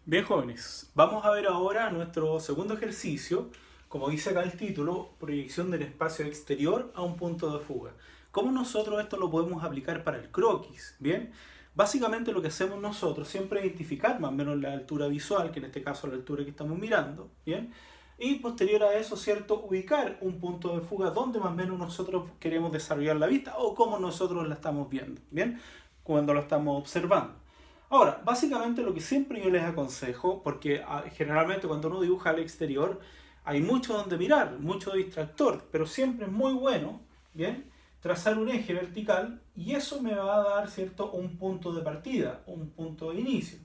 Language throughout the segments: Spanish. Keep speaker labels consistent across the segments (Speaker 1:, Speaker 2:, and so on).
Speaker 1: Bien, jóvenes, vamos a ver ahora nuestro segundo ejercicio, como dice acá el título, proyección del espacio exterior a un punto de fuga. ¿Cómo nosotros esto lo podemos aplicar para el croquis? Bien, básicamente lo que hacemos nosotros siempre es identificar más o menos la altura visual, que en este caso la altura que estamos mirando, bien, y posterior a eso, ¿cierto?, ubicar un punto de fuga donde más o menos nosotros queremos desarrollar la vista o cómo nosotros la estamos viendo, bien, cuando lo estamos observando. Ahora, básicamente lo que siempre yo les aconsejo, porque generalmente cuando uno dibuja al exterior hay mucho donde mirar, mucho distractor, pero siempre es muy bueno, ¿bien?, trazar un eje vertical y eso me va a dar, ¿cierto?, un punto de partida, un punto de inicio.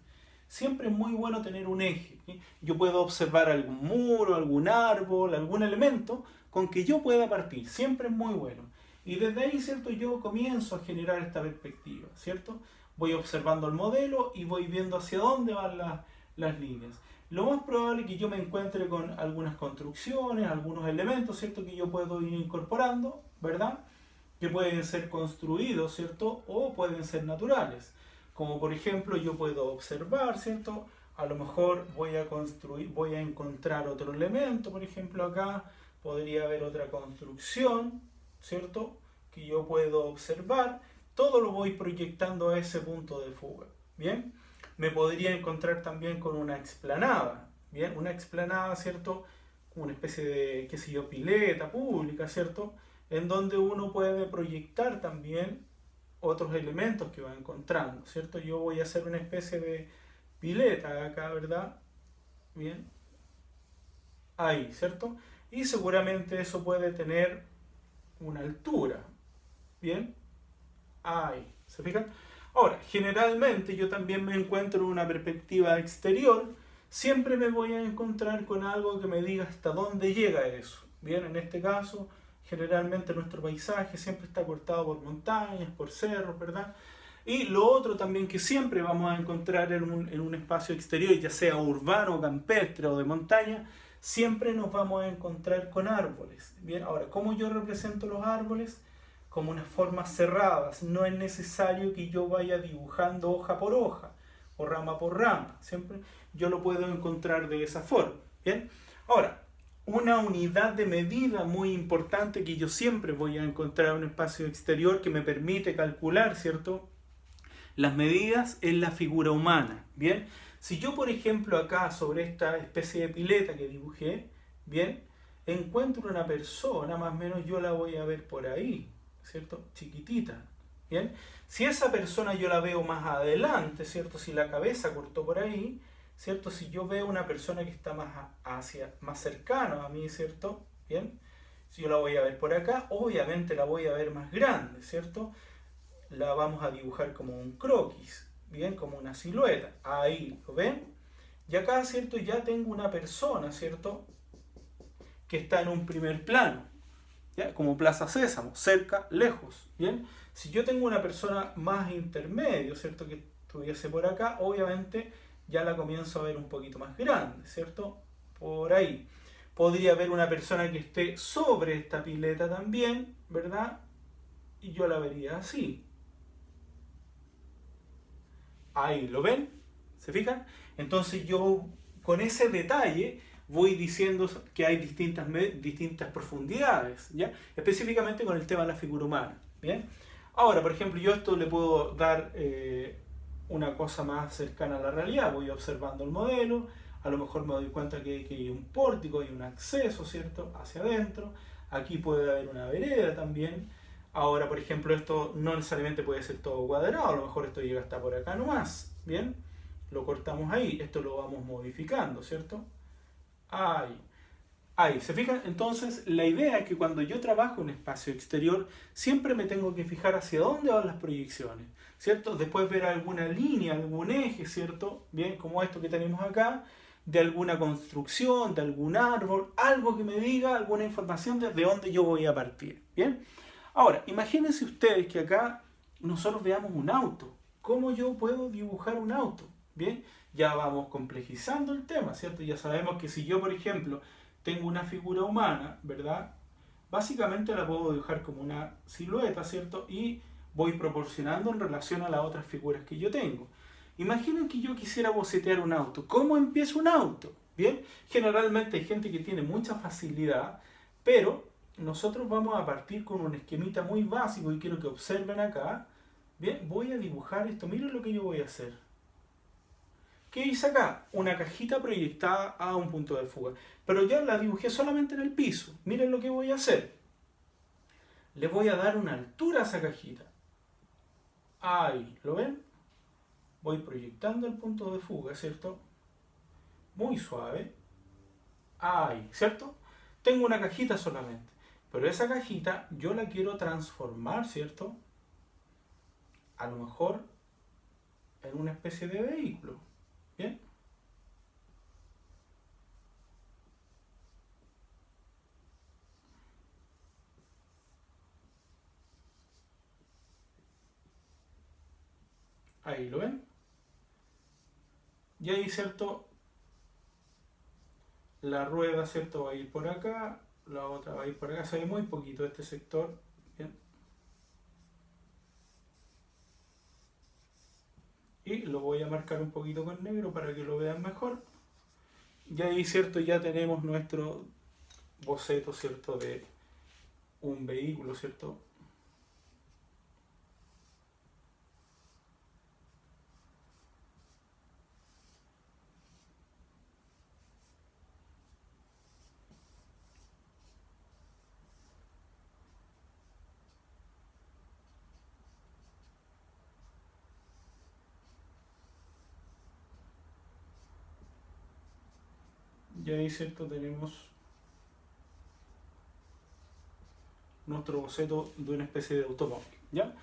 Speaker 1: Siempre es muy bueno tener un eje, ¿sí? Yo puedo observar algún muro, algún árbol, algún elemento con que yo pueda partir, siempre es muy bueno. Y desde ahí, ¿cierto?, yo comienzo a generar esta perspectiva, ¿cierto? Voy observando el modelo y voy viendo hacia dónde van las líneas. Lo más probable es que yo me encuentre con algunas construcciones, algunos elementos, ¿cierto?, que yo puedo ir incorporando, ¿verdad?, que pueden ser construidos, ¿cierto?, o pueden ser naturales. Como por ejemplo yo puedo observar, ¿cierto?, a lo mejor voy a encontrar otro elemento, por ejemplo acá podría haber otra construcción, ¿cierto?, que yo puedo observar. Todo lo voy proyectando a ese punto de fuga, ¿bien? Me podría encontrar también con una explanada, ¿bien? Una explanada, ¿cierto?, una especie de, qué sé yo, pileta pública, ¿cierto?, en donde uno puede proyectar también otros elementos que va encontrando, ¿cierto? Yo voy a hacer una especie de pileta acá, ¿verdad? Bien, ahí, ¿cierto? Y seguramente eso puede tener una altura, ¿bien? Ahí, ¿se fijan? Ahora, generalmente yo también me encuentro en una perspectiva exterior, siempre me voy a encontrar con algo que me diga hasta dónde llega eso. Bien, en este caso, generalmente nuestro paisaje siempre está cortado por montañas, por cerros, ¿verdad? Y lo otro también que siempre vamos a encontrar en un espacio exterior, ya sea urbano, campestre o de montaña, siempre nos vamos a encontrar con árboles. Bien, ahora, ¿cómo yo represento los árboles? Como unas formas cerradas. No es necesario que yo vaya dibujando hoja por hoja o rama por rama. Siempre yo lo puedo encontrar de esa forma. ¿Bien? Ahora, una unidad de medida muy importante que yo siempre voy a encontrar en un espacio exterior que me permite calcular, ¿cierto?, las medidas es la figura humana. Bien, si yo por ejemplo acá sobre esta especie de pileta que dibujé, bien, encuentro una persona, más o menos yo la voy a ver por ahí, ¿cierto?, chiquitita. Bien, si esa persona yo la veo más adelante, ¿cierto?, si la cabeza cortó por ahí, ¿cierto?, si yo veo una persona que está más cercano a mí, ¿cierto?, bien, si yo la voy a ver por acá, obviamente la voy a ver más grande, ¿cierto?, la vamos a dibujar como un croquis, bien, como una silueta. Ahí, ¿lo ven? Y acá, ¿cierto?, ya tengo una persona, ¿cierto?, que está en un primer plano, ¿ya?, como Plaza Sésamo, cerca, lejos, ¿bien? Si yo tengo una persona más intermedio, ¿cierto?, que estuviese por acá, obviamente ya la comienzo a ver un poquito más grande, ¿cierto?, por ahí. Podría haber una persona que esté sobre esta pileta también, ¿verdad?, y yo la vería así. Ahí, ¿lo ven? ¿Se fijan? Entonces yo con ese detalle voy diciendo que hay distintas profundidades, ¿ya? Específicamente con el tema de la figura humana, ¿bien? Ahora, por ejemplo, yo esto le puedo dar una cosa más cercana a la realidad. Voy observando el modelo, a lo mejor me doy cuenta que hay un pórtico, hay un acceso, ¿cierto?, hacia adentro. Aquí puede haber una vereda también. Ahora, por ejemplo, esto no necesariamente puede ser todo cuadrado, a lo mejor esto llega hasta por acá nomás, ¿bien? Lo cortamos ahí, esto lo vamos modificando, ¿cierto? Ahí. Ahí, ¿se fijan? Entonces, la idea es que cuando yo trabajo en espacio exterior, siempre me tengo que fijar hacia dónde van las proyecciones, ¿cierto? Después ver alguna línea, algún eje, ¿cierto? Bien, como esto que tenemos acá, de alguna construcción, de algún árbol, algo que me diga, alguna información de dónde yo voy a partir, ¿bien? Ahora, imagínense ustedes que acá nosotros veamos un auto. ¿Cómo yo puedo dibujar un auto? Bien, ya vamos complejizando el tema, ¿cierto? Ya sabemos que si yo, por ejemplo, tengo una figura humana, ¿verdad?, básicamente la puedo dibujar como una silueta, ¿cierto?, y voy proporcionando en relación a las otras figuras que yo tengo. Imaginen que yo quisiera bocetear un auto. ¿Cómo empiezo un auto? Bien, generalmente hay gente que tiene mucha facilidad, pero nosotros vamos a partir con un esquemita muy básico y quiero que observen acá. Bien, voy a dibujar esto. Miren lo que yo voy a hacer. ¿Qué hice acá? Una cajita proyectada a un punto de fuga. Pero ya la dibujé solamente en el piso. Miren lo que voy a hacer. Le voy a dar una altura a esa cajita. Ahí, ¿lo ven? Voy proyectando el punto de fuga, ¿cierto? Muy suave. Ahí, ¿cierto? Tengo una cajita solamente. Pero esa cajita yo la quiero transformar, ¿cierto? A lo mejor en una especie de vehículo. ¿Bien? Ahí, ¿lo ven? Y ahí, ¿cierto? La rueda, ¿cierto? Va a ir por acá, la otra va a ir por acá. Se ve muy poquito este sector. Bien. Y lo voy a marcar un poquito con negro para que lo vean mejor. Y ahí, ¿cierto? Ya tenemos nuestro boceto, ¿cierto? De un vehículo, ¿cierto? Y ahí, ¿cierto? Tenemos nuestro boceto de una especie de automóvil, ¿ya?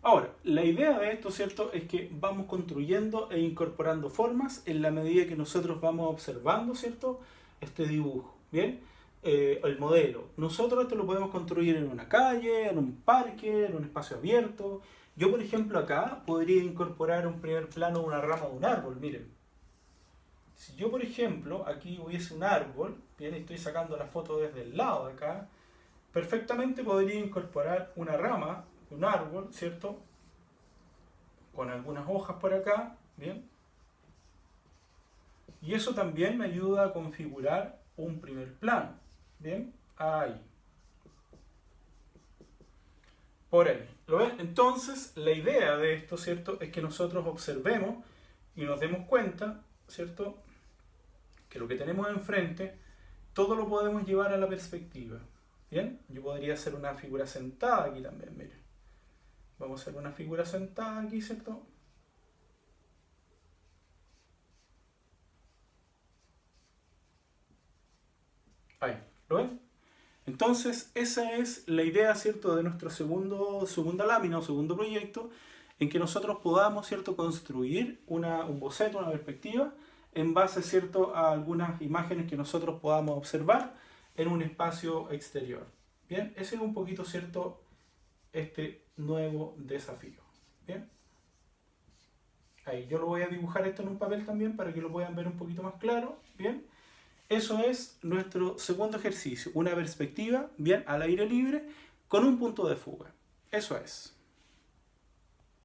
Speaker 1: Ahora, la idea de esto, ¿cierto?, es que vamos construyendo e incorporando formas en la medida que nosotros vamos observando, ¿cierto?, este dibujo, ¿bien? El modelo. Nosotros esto lo podemos construir en una calle, en un parque, en un espacio abierto. Yo, por ejemplo, acá podría incorporar un primer plano, una rama de un árbol, miren. Si yo, por ejemplo, aquí hubiese un árbol, bien, estoy sacando la foto desde el lado de acá, perfectamente podría incorporar una rama, un árbol, ¿cierto? Con algunas hojas por acá, ¿bien? Y eso también me ayuda a configurar un primer plano, ¿bien? Ahí. Por ahí. ¿Lo ven? Entonces, la idea de esto, ¿cierto? Es que nosotros observemos y nos demos cuenta, ¿cierto? Que lo que tenemos enfrente, todo lo podemos llevar a la perspectiva. ¿Bien? Yo podría hacer una figura sentada aquí también, miren. Vamos a hacer una figura sentada aquí, ¿cierto? Ahí, ¿lo ven? Entonces, esa es la idea, ¿cierto?, de nuestro segunda lámina o segundo proyecto, en que nosotros podamos, ¿cierto?, construir un boceto, una perspectiva, en base, ¿cierto?, a algunas imágenes que nosotros podamos observar en un espacio exterior. Bien, ese es un poquito, ¿cierto?, este nuevo desafío. Bien, ahí yo lo voy a dibujar esto en un papel también para que lo puedan ver un poquito más claro. Bien, eso es nuestro segundo ejercicio, una perspectiva, bien, al aire libre, con un punto de fuga. Eso es.